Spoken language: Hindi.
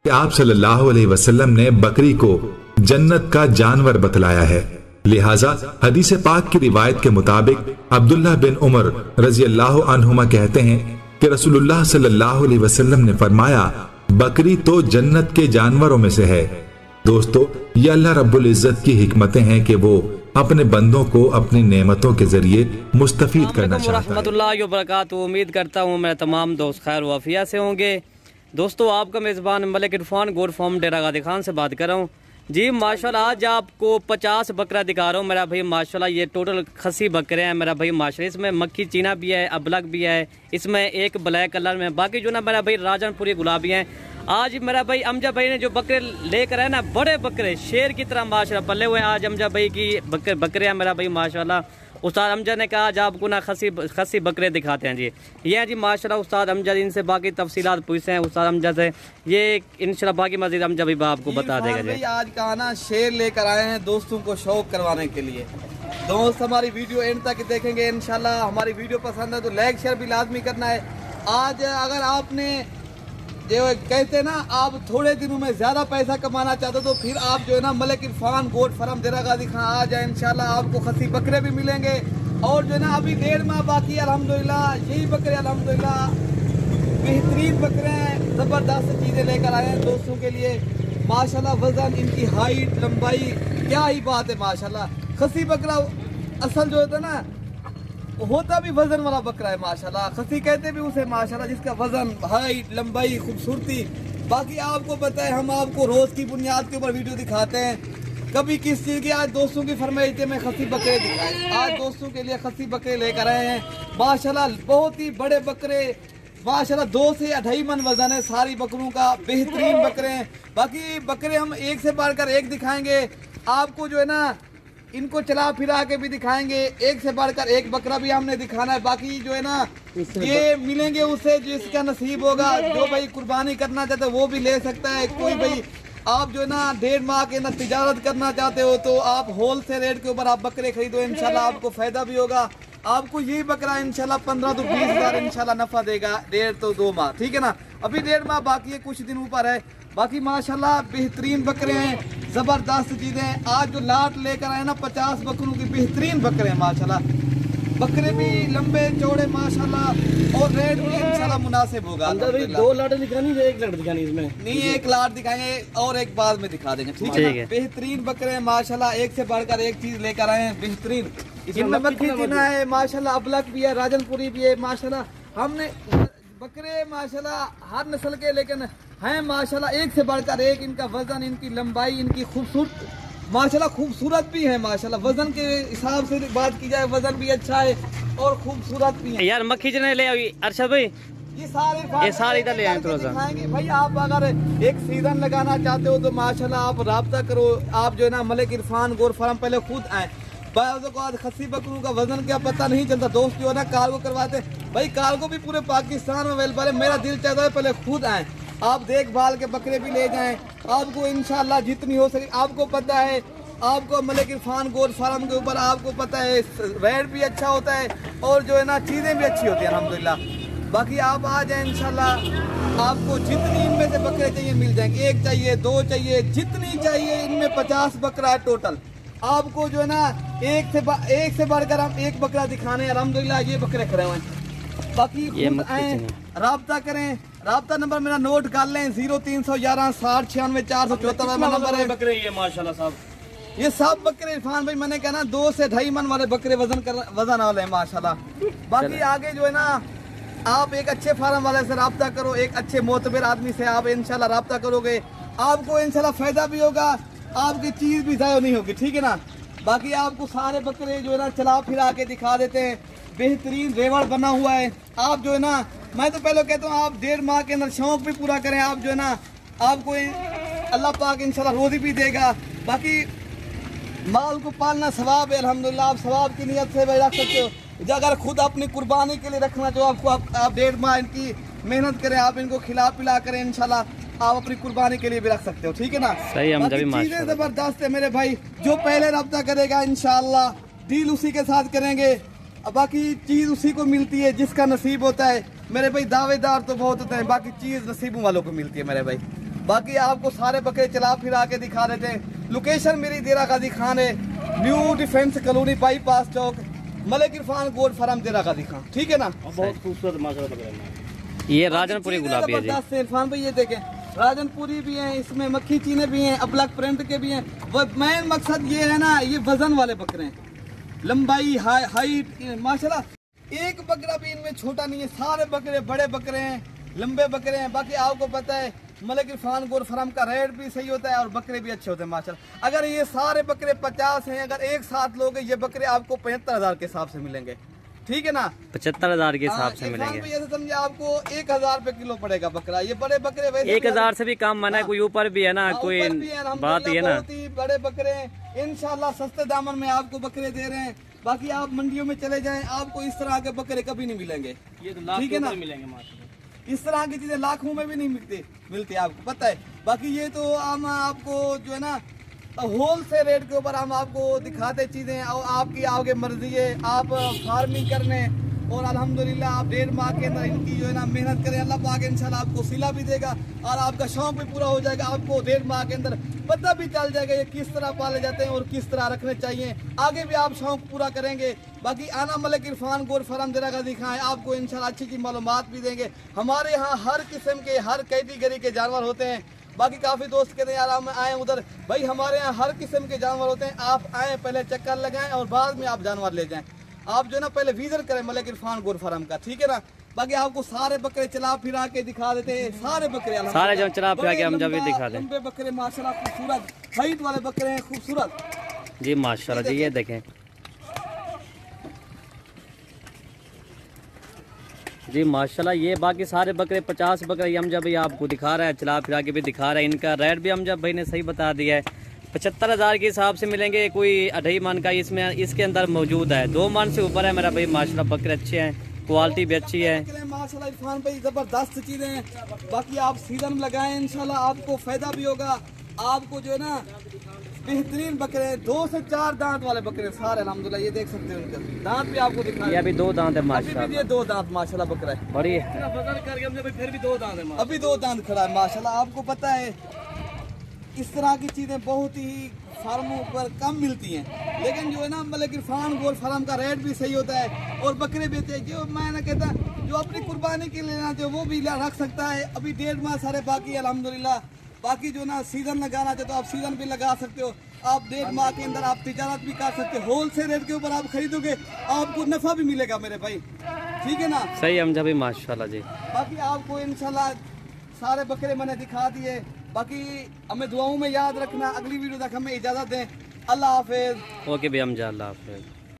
कि आप सल्लल्लाहु अलैहि वसल्लम ने बकरी को जन्नत का जानवर बतलाया है। लिहाजा हदीस पाक की रिवायत के मुताबिक अब्दुल्लाह बिन उमर रजी अल्लाह अन्हुमा कहते हैं कि रसूलुल्लाह सल्लल्लाहु अलैहि वसल्लम ने फरमाया, बकरी तो जन्नत के जानवरों में से है। दोस्तों, ये अल्लाह रब्बुल इज्जत की हिकमतें हैं कि वो अपने बंदों को अपनी नेमतों के जरिए मुस्तफीद करना चाहता है। रहमतुल्लाहि व बरकातुहू। उम्मीद करता हूँ मेरे तमाम दोस्त खैर वाफिया से होंगे। दोस्तों, आपका मेज़बान मलिक इरफान गोट फार्म डेरा गादी खान से बात कर रहा हूँ। जी माशाल्लाह, आज आपको 50 बकरा दिखा रहा हूँ मेरा भाई। माशाल्लाह ये टोटल खसी बकरे हैं मेरा भाई। माशाल्लाह इसमें मक्खी चीना भी है, अबलग भी है, इसमें एक ब्लैक कलर में, बाकी जो ना मेरा भाई राजनपुरी गुलाबी हैं। आज मेरा भाई अमजद भाई ने जो बकरे लेकर आए ना, बड़े बकरे शेर की तरह माशाल्लाह पले हुए। आज अमजद भाई की बकरे हैं मेरा भाई माशाल्लाह। उस्ताद अमजद ने कहा आज आपको ना खसी बकरे दिखाते हैं जी। ये हैं जी माशाल्लाह उस्ताद अमजद, इनसे बाकी तफसीलात पूछते हैं उस्ताद अमजद से। ये इंशाल्लाह बाकी मजीद अमजद भाई आपको बता देगा जी। आज कहा ना शेर लेकर आए हैं दोस्तों को शौक करवाने के लिए। दोस्त हमारी वीडियो एंड तक देखेंगे इंशाल्लाह। हमारी वीडियो पसंद है तो लाइक शेयर भी लाजमी करना है। आज अगर आपने जो कहते ना आप थोड़े दिनों में ज्यादा पैसा कमाना चाहते हो तो फिर आप जो है ना मलिक इरफान गोट फार्म डेरा गादी खान आ जाए। इंशाल्लाह आपको खसी बकरे भी मिलेंगे और जो है ना अभी 1.5 माह बाकी है अल्हम्दुलिल्लाह। यही बकरे अल्हम्दुलिल्लाह बेहतरीन बकरे हैं, जबरदस्त चीजें लेकर आए हैं दोस्तों के लिए माशाल्लाह। वजन, इनकी हाइट, लंबाई, क्या ही बात है माशाल्लाह। खसी बकरा असल जो होता है ना होता भी वजन वाला बकरा है माशाल्लाह। खसी कहते भी उसे माशाल्लाह, जिसका वजन, हाइट, लंबाई, खूबसूरती। बाकी आपको पता है हम आपको रोज की बुनियाद के ऊपर वीडियो दिखाते हैं। कभी किस चीज की, आज दोस्तों की फरमाइश में खसी बकरे दिखाए। आज दोस्तों के लिए खसी बकरे लेकर आए हैं माशाल्लाह। बहुत ही बड़े बकरे माशाल्लाह, 2 से 2.5 मन वजन है सारी बकरों का। बेहतरीन बकरे हैं। बाकी बकरे हम एक से बढ़कर एक दिखाएंगे आपको जो है ना, इनको चला फिरा के भी दिखाएंगे। एक से बढ़कर एक बकरा भी हमने दिखाना है। बाकी जो है ना ये मिलेंगे उसे जिसका नसीब होगा। जो भाई कुर्बानी करना चाहते वो भी ले सकता है। कोई भाई आप जो है ना 1.5 माह के अंदर तिजारत करना चाहते हो तो आप होल से रेट के ऊपर आप बकरे खरीदो, इंशाल्लाह आपको फायदा भी होगा। आपको ये बकरा इंशाल्लाह 15 तो 20 हज़ार इंशाल्लाह नफा देगा। 1.5 तो 2 माह, ठीक है ना। अभी 1.5 माह बाकी है, कुछ दिन ऊपर है। बाकी माशाल्लाह बेहतरीन बकरे हैं, जबरदस्त चीजें। आज जो लाट लेकर आए ना 50 बकरों की बेहतरीन बकरे हैं माशाल्लाह। बकरे भी लंबे चौड़े माशाल्लाह और रेट भी इंशाल्लाह मुनासिब होगा। 2 लाट दिखानी है, 1 लाट दिखानी इसमें नहीं, 1 लाट दिखाएंगे और एक बाद में दिखा देंगे, ठीक है। बेहतरीन बकरे हैं माशाल्लाह, एक से बढ़कर एक चीज लेकर आए हैं बेहतरीन। इनमें मक्खी चीना है माशाल्लाह, अबलक भी है, राजनपुरी भी है माशाल्लाह। हमने बकरे माशाल्लाह हर नस्ल के लेकिन हैं माशाल्लाह, एक से बढ़कर एक। इनका वजन, इनकी लंबाई, इनकी खूबसूरत माशाल्लाह, खूबसूरत भी है माशाल्लाह। वजन के हिसाब से बात की जाए वजन भी अच्छा है और खूबसूरत भी है यार। मक्खी चने ले आई अरशद भाई, ये सारे इधर ले आए थोड़ा सा भाई। आप अगर एक सीजन लगाना चाहते हो तो माशाल्लाह आप राब्ता करो। आप जो है ना मलिक इरफान गोट फार्म पहले खुद आए। को आज खसी बकरों का वजन क्या पता नहीं चलता। दोस्त जो है ना कार्गो करवाते भाई, कार्गो भी पूरे पाकिस्तान में अवेलेबल है। मेरा दिल चाहता है पहले खुद आए, आप देखभाल के बकरे भी ले जाएं। आपको इंशाल्लाह जितनी हो सके, आपको पता है आपको मलिक इरफान गोट फार्म के ऊपर आपको पता है रेट भी अच्छा होता है और जो है ना चीज़ें भी अच्छी होती हैं अल्हम्दुलिल्लाह। बाकी आप आ जाएं इंशाल्लाह, आपको जितनी इनमें से बकरे चाहिए मिल जाएंगे। 1 चाहिए, 2 चाहिए, जितनी चाहिए। इनमें 50 बकरा है टोटल। आपको जो है ना एक से बढ़कर हम एक बकरा दिखाने अल्हम्दुलिल्लाह। ये बकरे खड़े हुए हैं। बाकी आए राब्ता करें। राब्ता नंबर मेरा नोट कर लें, 0311 60 96 474 नंबर है। बकरे ये माशाल्लाह साहब, ये सब बकरे इरफान भाई मैंने कहना 2 से 2.5 मन वाले बकरे वजन वाले हैं माशाल्लाह। बाकी आगे जो है ना आप एक अच्छे फार्म वाले से राब्ता करो, एक अच्छे मोतबर आदमी से आप इंशाल्लाह राब्ता करोगे, आपको इंशाल्लाह फायदा भी होगा, आपकी चीज भी ज़ाया नहीं होगी, ठीक है ना। बाकी आपको सारे बकरे जो है ना चला फिरा के दिखा देते हैं। बेहतरीन रेवड़ बना हुआ है। आप जो है ना, मैं तो पहले कहता हूँ आप 1.5 माह के अंदर शौक भी पूरा करें। आप जो है ना आपको अल्लाह पाक इंशाल्लाह रोज़ी भी देगा। बाकी माल को पालना सवाब है अल्हम्दुलिल्लाह। आप सवाब की नीयत से रख सकते हो। अगर खुद अपनी कुर्बानी के लिए रखना जो आपको आप 1.5 माह इनकी मेहनत करें, आप इनको खिला पिला करें, इंशाल्लाह आप अपनी कुर्बानी के लिए भी रख सकते हो, ठीक है ना। चीजें जबरदस्त है मेरे भाई। जो पहले रब्ता करेगा इंशाल्लाह डील उसी के साथ करेंगे। बाकी चीज उसी को मिलती है जिसका नसीब होता है मेरे भाई। दावेदार तो बहुत होते हैं, बाकी चीज नसीबों वालों को मिलती है मेरे भाई। बाकी आपको सारे बकरे चला फिरा के दिखा देते हैं। लोकेशन मेरी देरा गाजी खान है, न्यू डिफेंस कॉलोनी बाईपास चौक, मलिक इरफान गोल्ड फार्म देरा गाजी खान, ठीक है ना। बहुत खूबसूरत माशाल्लाह बकरा। ये राजनपुरी गुलाबी है जी। इरफान भाई ये देखें, राजनपुरी भी हैं, इसमें मक्खी चीने भी हैं, अबलक प्रिंट के भी हैं। मेन मकसद ये है ना, ये वजन वाले बकरे हैं, लंबाई हाइट माशाल्लाह एक बकरा भी इनमें छोटा नहीं है। सारे बकरे बड़े बकरे हैं, लंबे बकरे हैं। बाकी आपको पता है मलिक इरफान गोल्ड फार्म का रेट भी सही होता है और बकरे भी अच्छे होते हैं माशाल्लाह। अगर ये सारे बकरे 50 हैं, अगर एक साथ लोगे ये बकरे आपको 75,000 के हिसाब से मिलेंगे, ठीक है ना। 75,000 के हिसाब से मिलेंगे। ऐसे समझे आपको 1,000 रुपए किलो पड़ेगा बकरा। ये बड़े बकरे वैसे 1,000 से भी कम माना है, कोई ऊपर भी है ना, कोई बात ये ना। बहुत ही बड़े बकरे हैं, इंशाल्लाह सस्ते दामन में आपको बकरे दे रहे हैं। बाकी आप मंडियों में चले जाएं, आपको इस तरह के बकरे कभी नहीं मिलेंगे, ये तो ठीक है ना। मिलेंगे इस तरह की चीजें लाखों में भी नहीं मिलती आपको पता है। बाकी ये तो हम आपको जो है ना होल से रेट के ऊपर हम आपको दिखाते चीजें, और आपकी आगे मर्जी है। आप फार्मिंग करने और अल्हम्दुलिल्लाह आप 1.5 माह के अंदर इनकी जो है ना मेहनत करें, अल्लाह पाक इंशाल्लाह आपको सिला भी देगा और आपका शौक भी पूरा हो जाएगा। आपको 1.5 माह के अंदर पता भी चल जाएगा ये किस तरह पाले जाते हैं और किस तरह रखने चाहिए। आगे भी आप शौक पूरा करेंगे। बाकी आना मलिक इरफान गोल्ड फार्म देरा गाजी खान है, आपको इंशाल्लाह अच्छी मालूमात भी देंगे। हमारे यहाँ हर किस्म के हर कैटेगरी के जानवर होते हैं। बाकी काफ़ी दोस्त कहते हैं यार हम आए उधर, भाई हमारे यहाँ हर किस्म के जानवर होते हैं। आप आए, पहले चक्कर लगाएं और बाद में आप जानवर ले जाएं। आप जो है ना पहले विजिट करें मलिक इरफान गोल्ड फार्म का, ठीक है ना। बाकी आपको सारे बकरे चला फिरा के दिखा देते हैं, सारे बकरे सारे जो चला फिरा के हम जब भी दिखा दें। लंबे बकरे माशाल्लाह खूबसूरत, हाइट वाले बकरे हैं खूबसूरत जी माशाल्लाह जी। ये देखें जी माशाल्लाह, ये बाकी सारे बकरे 50 बकरे हम जब आपको दिखा रहा है, चला फिरा के भी दिखा रहा है। इनका रेट भी हम जब भाई ने सही बता दिया है, 75,000 के हिसाब से मिलेंगे। कोई 2.5 मन का इसमें इसके अंदर मौजूद है, 2 मन से ऊपर है मेरा भाई माशाल्लाह। बकरे अच्छे हैं, क्वालिटी भी अच्छी है माशाल्लाह। इरफान भाई जबरदस्त चीजें हैं। बाकी आप सीजन लगाएं, इंशाल्लाह आपको फायदा भी होगा। आपको जो है ना बेहतरीन बकरे, 2 से 4 दांत वाले बकरे सारे अल्हम्दुलिल्लाह। ये देख सकते हैं उनके दांत भी आपको दिखा, ये अभी 2 दांत है माशाल्लाह। ये 2 दांत माशाल्लाह बकरा है, बड़ी फिर भी 2 दांत है, अभी 2 दांत खड़ा है माशाल्लाह। आपको पता है इस तरह की चीजें बहुत ही फार्मों पर कम मिलती हैं, लेकिन जो है ना मलिक इरफान गोल्ड फार्म का रेट भी सही होता है और बकरे बेचे। जो मैं ना कहता जो अपनी कुर्बानी के लिए लेना चाहिए वो भी रख सकता है। अभी 1.5 माह सारे बाकी अल्हम्दुलिल्लाह। बाकी जो ना सीजन लगाना चाहे तो आप सीजन भी लगा सकते हो। आप 1.5 माह के अंदर आप तिजारत भी कर सकते हो। होल सेल रेट के ऊपर आप खरीदोगे, आपको नफा भी मिलेगा मेरे भाई, ठीक है ना। सही हम जब माशाल्लाह जी। बाकी आपको इंशाल्लाह सारे बकरे मैंने दिखा दिए। बाकी हमें दुआओं में याद रखना। अगली वीडियो तक हमें इजाजत दें। अल्लाह हाफिज। ओके भी हम जा, अल्लाह हाफिज।